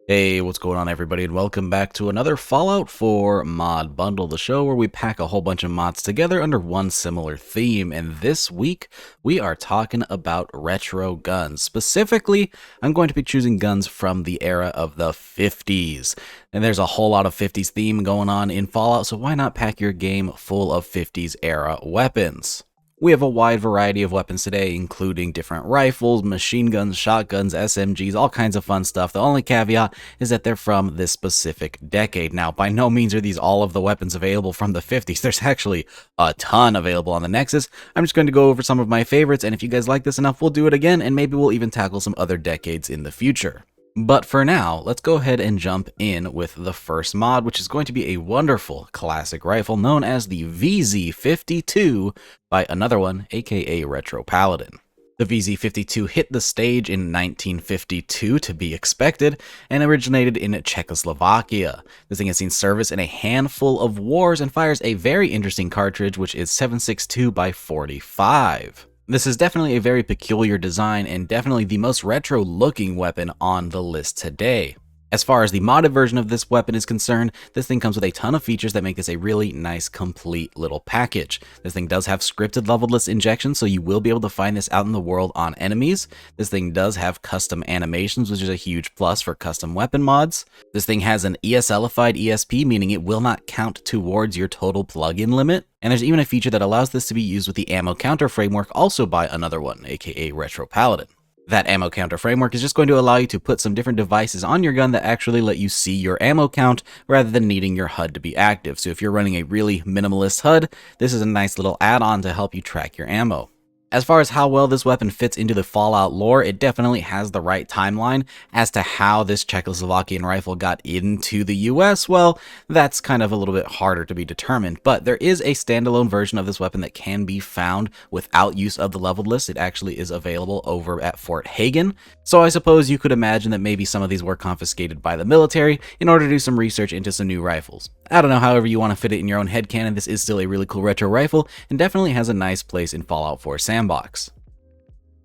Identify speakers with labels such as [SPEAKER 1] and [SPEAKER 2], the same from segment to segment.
[SPEAKER 1] Hey, what's going on everybody, and welcome back to another Fallout 4 mod bundle, the show where we pack a whole bunch of mods together under one similar theme. And this week, we are talking about retro guns. Specifically, I'm going to be choosing guns from the era of the 50s. And there's a whole lot of 50s theme going on in Fallout, so why not pack your game full of 50s era weapons? We have a wide variety of weapons today, including different rifles, machine guns, shotguns, SMGs, all kinds of fun stuff. The only caveat is that they're from this specific decade. Now, by no means are these all of the weapons available from the 50s. There's actually a ton available on the Nexus. I'm just going to go over some of my favorites, and if you guys like this enough, we'll do it again, and maybe we'll even tackle some other decades in the future. But for now, let's go ahead and jump in with the first mod, which is going to be a wonderful classic rifle known as the VZ52 by AnotherOne, aka RetroPaladin. The VZ52 hit the stage in 1952, to be expected, and originated in Czechoslovakia. This thing has seen service in a handful of wars and fires a very interesting cartridge, which is 7.62 by 45. This is definitely a very peculiar design and definitely the most retro looking weapon on the list today. As far as the modded version of this weapon is concerned, this thing comes with a ton of features that make this a really nice, complete little package. This thing does have scripted leveled injections, so you will be able to find this out in the world on enemies. This thing does have custom animations, which is a huge plus for custom weapon mods. This thing has an ESLified ESP, meaning it will not count towards your total plug-in limit. And there's even a feature that allows this to be used with the ammo counter framework, also by AnotherOne, aka RetroPaladin. That ammo counter framework is just going to allow you to put some different devices on your gun that actually let you see your ammo count rather than needing your HUD to be active. So if you're running a really minimalist HUD, this is a nice little add-on to help you track your ammo. As far as how well this weapon fits into the Fallout lore, it definitely has the right timeline. As to how this Czechoslovakian rifle got into the US, well, that's kind of a little bit harder to be determined, but there is a standalone version of this weapon that can be found without use of the leveled list. It actually is available over at Fort Hagen, so I suppose you could imagine that maybe some of these were confiscated by the military in order to do some research into some new rifles. I don't know, however you want to fit it in your own headcanon, this is still a really cool retro rifle and definitely has a nice place in Fallout 4 sandbox.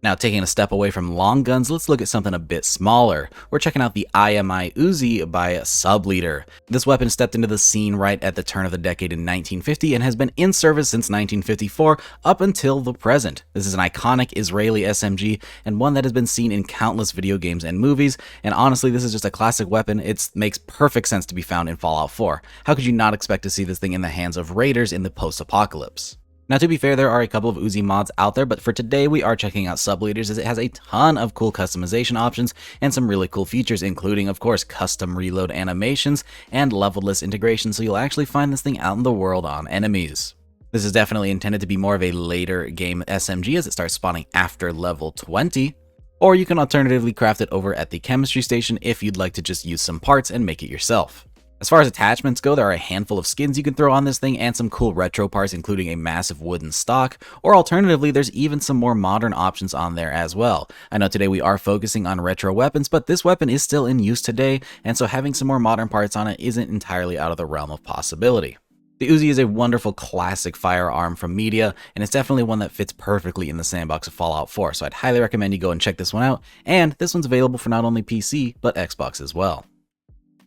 [SPEAKER 1] Now, taking a step away from long guns, let's look at something a bit smaller. We're checking out the IMI Uzi by Subleader. This weapon stepped into the scene right at the turn of the decade in 1950 and has been in service since 1954 up until the present. This is an iconic Israeli SMG and one that has been seen in countless video games and movies, and honestly, this is just a classic weapon. It makes perfect sense to be found in Fallout 4. How could you not expect to see this thing in the hands of raiders in the post-apocalypse? Now, to be fair, there are a couple of Uzi mods out there, but for today we are checking out Subleaders as it has a ton of cool customization options and some really cool features, including, of course, custom reload animations and leveled list integration, so you'll actually find this thing out in the world on enemies. This is definitely intended to be more of a later game SMG as it starts spawning after level 20, or you can alternatively craft it over at the chemistry station if you'd like to just use some parts and make it yourself. As far as attachments go, there are a handful of skins you can throw on this thing and some cool retro parts, including a massive wooden stock, or alternatively, there's even some more modern options on there as well. I know today we are focusing on retro weapons, but this weapon is still in use today, and so having some more modern parts on it isn't entirely out of the realm of possibility. The Uzi is a wonderful classic firearm from media, and it's definitely one that fits perfectly in the sandbox of Fallout 4, so I'd highly recommend you go and check this one out, and this one's available for not only PC, but Xbox as well.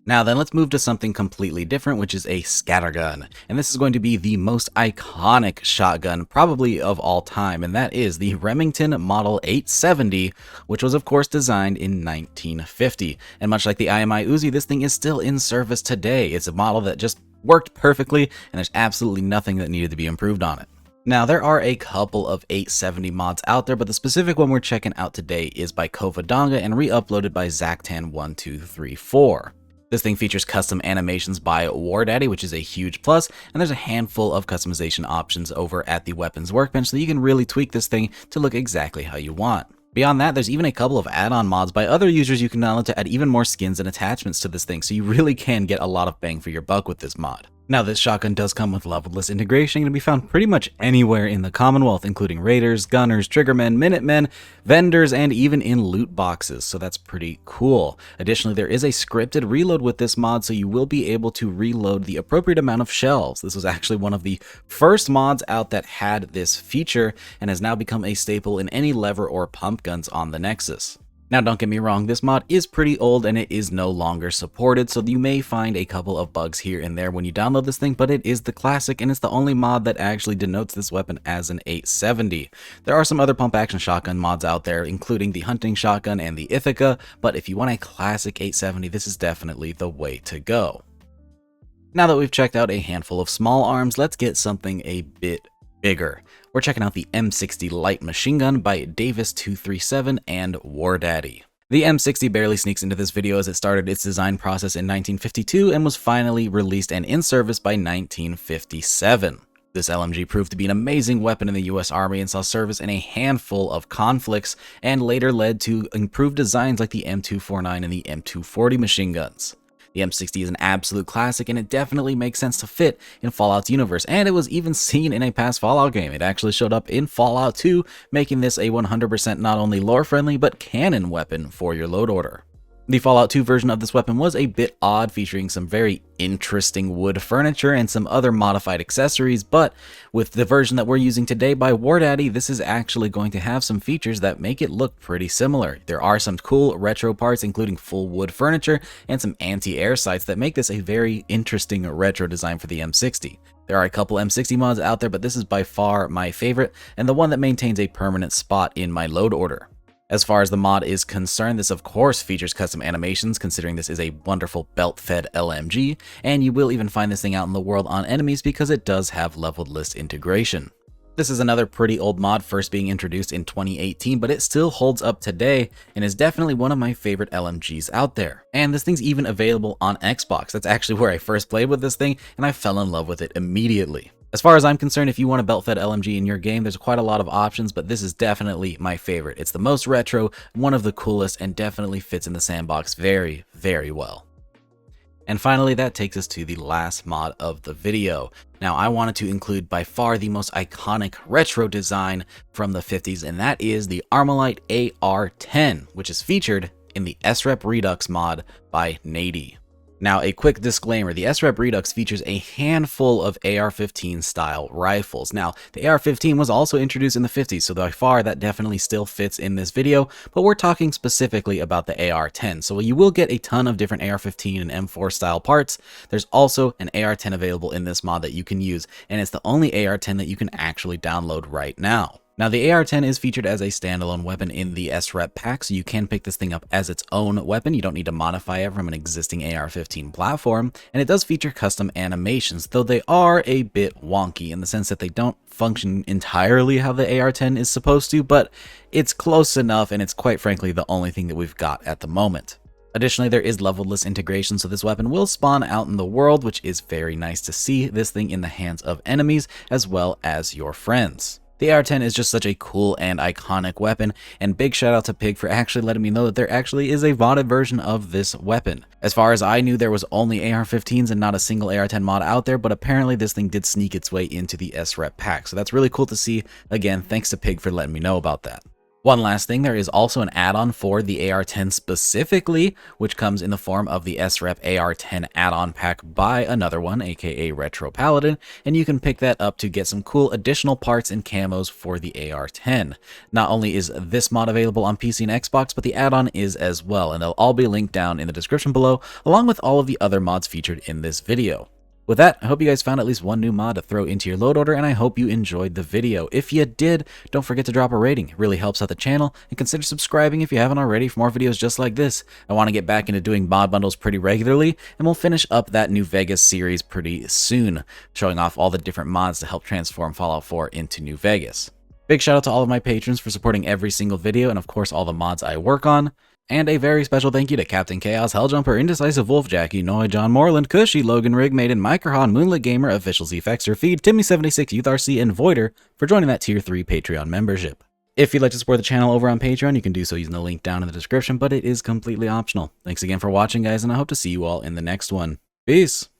[SPEAKER 1] Now then, let's move to something completely different, which is a scattergun. And this is going to be the most iconic shotgun probably of all time, and that is the Remington Model 870, which was of course designed in 1950. And much like the IMI Uzi, this thing is still in service today. It's a model that just worked perfectly, and there's absolutely nothing that needed to be improved on it. Now, there are a couple of 870 mods out there, but the specific one we're checking out today is by Covadonga and re-uploaded by Zachtan1234. This thing features custom animations by Wardaddy, which is a huge plus, and there's a handful of customization options over at the weapons workbench, so you can really tweak this thing to look exactly how you want. Beyond that, there's even a couple of add-on mods by other users you can download to add even more skins and attachments to this thing, so you really can get a lot of bang for your buck with this mod. Now, this shotgun does come with leveled list integration and can be found pretty much anywhere in the Commonwealth, including raiders, gunners, triggermen, minutemen, vendors, and even in loot boxes, so that's pretty cool. Additionally, there is a scripted reload with this mod, so you will be able to reload the appropriate amount of shells. This was actually one of the first mods out that had this feature and has now become a staple in any lever or pump guns on the Nexus. Now don't get me wrong, this mod is pretty old and it is no longer supported, so you may find a couple of bugs here and there when you download this thing, but it is the classic and it's the only mod that actually denotes this weapon as an 870. There are some other pump action shotgun mods out there, including the hunting shotgun and the Ithaca, but if you want a classic 870, this is definitely the way to go. Now that we've checked out a handful of small arms, let's get something a bit bigger. We're checking out the M60 light machine gun by Davis237 and Wardaddy. The M60 barely sneaks into this video as it started its design process in 1952 and was finally released and in service by 1957. This LMG proved to be an amazing weapon in the US Army and saw service in a handful of conflicts and later led to improved designs like the M249 and the M240 machine guns. The M60 is an absolute classic and it definitely makes sense to fit in Fallout's universe, and it was even seen in a past Fallout game. It actually showed up in Fallout 2, making this a 100% not only lore-friendly but canon weapon for your load order. The Fallout 2 version of this weapon was a bit odd, featuring some very interesting wood furniture and some other modified accessories, but with the version that we're using today by Wardaddy, this is actually going to have some features that make it look pretty similar. There are some cool retro parts, including full wood furniture and some anti-air sights that make this a very interesting retro design for the M60. There are a couple M60 mods out there, but this is by far my favorite and the one that maintains a permanent spot in my load order. As far as the mod is concerned, this of course features custom animations, considering this is a wonderful belt-fed LMG, and you will even find this thing out in the world on enemies because it does have leveled list integration. This is another pretty old mod, first being introduced in 2018, but it still holds up today and is definitely one of my favorite LMGs out there. And this thing's even available on Xbox. That's actually where I first played with this thing, and I fell in love with it immediately. As far as I'm concerned, if you want a belt-fed LMG in your game, there's quite a lot of options, but this is definitely my favorite. It's the most retro, one of the coolest, and definitely fits in the sandbox very, very well. And finally, that takes us to the last mod of the video. Now, I wanted to include by far the most iconic retro design from the 50s, and that is the Armalite AR-10, which is featured in the SREP Redux mod by Nady. Now, a quick disclaimer, the SREP Redux features a handful of AR-15 style rifles. Now, the AR-15 was also introduced in the 50s, so by far that definitely still fits in this video, but we're talking specifically about the AR-10. So you will get a ton of different AR-15 and M4 style parts. There's also an AR-10 available in this mod that you can use, and it's the only AR-10 that you can actually download right now. Now, the AR-10 is featured as a standalone weapon in the SREP pack, so you can pick this thing up as its own weapon. You don't need to modify it from an existing AR-15 platform, and it does feature custom animations, though they are a bit wonky in the sense that they don't function entirely how the AR-10 is supposed to, but it's close enough, and it's quite frankly the only thing that we've got at the moment. Additionally, there is leveled-less integration, so this weapon will spawn out in the world, which is very nice to see this thing in the hands of enemies as well as your friends. The AR-10 is just such a cool and iconic weapon, and big shout out to Pig for actually letting me know that there actually is a VODed version of this weapon. As far as I knew, there was only AR-15s and not a single AR-10 mod out there, but apparently this thing did sneak its way into the SREP pack, so that's really cool to see. Again, thanks to Pig for letting me know about that. One last thing, there is also an add-on for the AR-10 specifically, which comes in the form of the SREP AR-10 add-on pack by AnotherOne, aka RetroPaladin, and you can pick that up to get some cool additional parts and camos for the AR-10. Not only is this mod available on PC and Xbox, but the add-on is as well, and they'll all be linked down in the description below, along with all of the other mods featured in this video. With that, I hope you guys found at least one new mod to throw into your load order, and I hope you enjoyed the video. If you did, don't forget to drop a rating. It really helps out the channel, and consider subscribing if you haven't already for more videos just like this. I want to get back into doing mod bundles pretty regularly, and we'll finish up that New Vegas series pretty soon, showing off all the different mods to help transform Fallout 4 into New Vegas. Big shout out to all of my patrons for supporting every single video, and of course all the mods I work on. And a very special thank you to Captain Chaos, Helljumper, Indecisive Wolf, Jackie, Noy, John Moreland, Cushy, Logan Rig, Maiden, Microhon, Moonlit Gamer, Official ZFXer, Feed, Timmy76, Youth RC, and Voider for joining that Tier 3 Patreon membership. If you'd like to support the channel over on Patreon, you can do so using the link down in the description, but it is completely optional. Thanks again for watching, guys, and I hope to see you all in the next one. Peace!